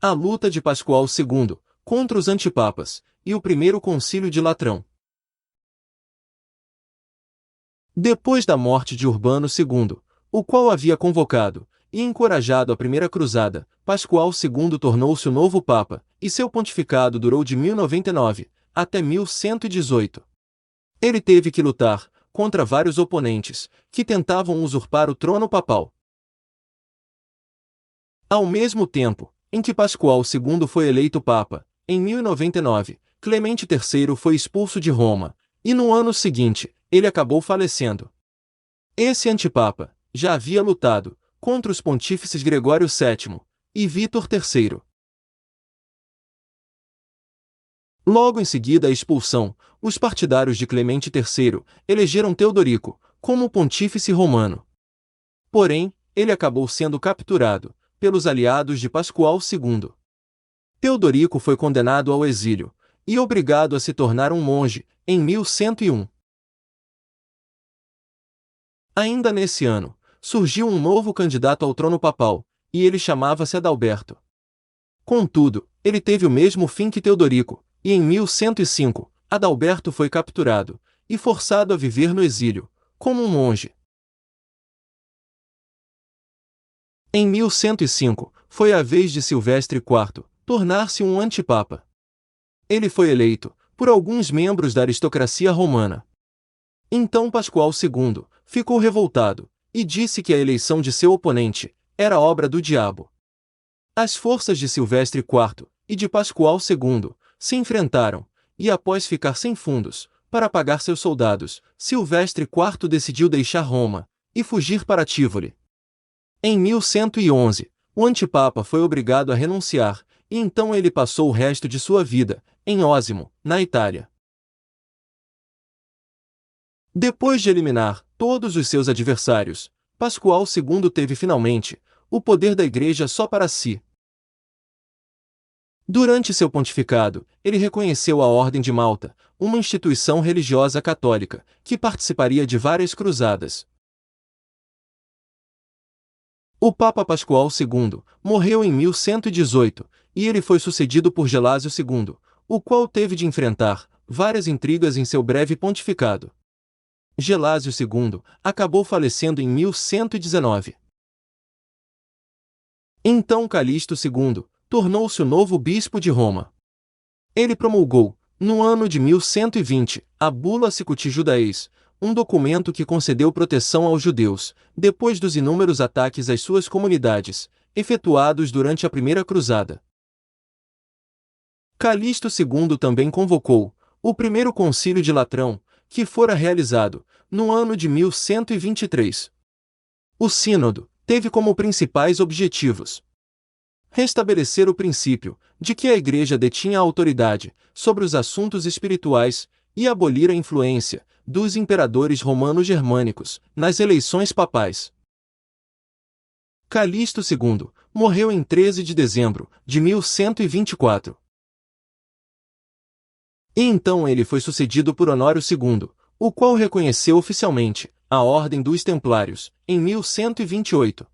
A luta de Pascoal II contra os antipapas e o primeiro concílio de Latrão. Depois da morte de Urbano II, o qual havia convocado e encorajado a primeira cruzada, Pascoal II tornou-se o novo papa, e seu pontificado durou de 1099 até 1118. Ele teve que lutar contra vários oponentes que tentavam usurpar o trono papal. Ao mesmo tempo em que Pascoal II foi eleito papa, em 1099, Clemente III foi expulso de Roma, e no ano seguinte, ele acabou falecendo. Esse antipapa já havia lutado contra os pontífices Gregório VII e Vítor III. Logo em seguida à expulsão, os partidários de Clemente III elegeram Teodorico como pontífice romano. Porém, ele acabou sendo capturado pelos aliados de Pascoal II. Teodorico foi condenado ao exílio e obrigado a se tornar um monge em 1101. Ainda nesse ano, surgiu um novo candidato ao trono papal, e ele chamava-se Adalberto. Contudo, ele teve o mesmo fim que Teodorico, e em 1105, Adalberto foi capturado e forçado a viver no exílio, como um monge. Em 1105, foi a vez de Silvestre IV tornar-se um antipapa. Ele foi eleito por alguns membros da aristocracia romana. Então Pascoal II ficou revoltado e disse que a eleição de seu oponente era obra do diabo. As forças de Silvestre IV e de Pascoal II se enfrentaram, e após ficar sem fundos para pagar seus soldados, Silvestre IV decidiu deixar Roma e fugir para Tívoli. Em 1111, o antipapa foi obrigado a renunciar, e então ele passou o resto de sua vida em Osimo, na Itália. Depois de eliminar todos os seus adversários, Pascoal II teve finalmente o poder da Igreja só para si. Durante seu pontificado, ele reconheceu a Ordem de Malta, uma instituição religiosa católica, que participaria de várias cruzadas. O Papa Pascoal II morreu em 1118, e ele foi sucedido por Gelásio II, o qual teve de enfrentar várias intrigas em seu breve pontificado. Gelásio II acabou falecendo em 1119. Então Calixto II tornou-se o novo bispo de Roma. Ele promulgou, no ano de 1120, a Bula Sicuti Judaeis, um documento que concedeu proteção aos judeus, depois dos inúmeros ataques às suas comunidades, efetuados durante a Primeira Cruzada. Calixto II também convocou o primeiro concílio de Latrão, que fora realizado no ano de 1123. O sínodo teve como principais objetivos restabelecer o princípio de que a Igreja detinha a autoridade sobre os assuntos espirituais e abolir a influência dos imperadores romano-germânicos nas eleições papais. Calixto II morreu em 13 de dezembro de 1124. E então ele foi sucedido por Honório II, o qual reconheceu oficialmente a Ordem dos Templários, em 1128.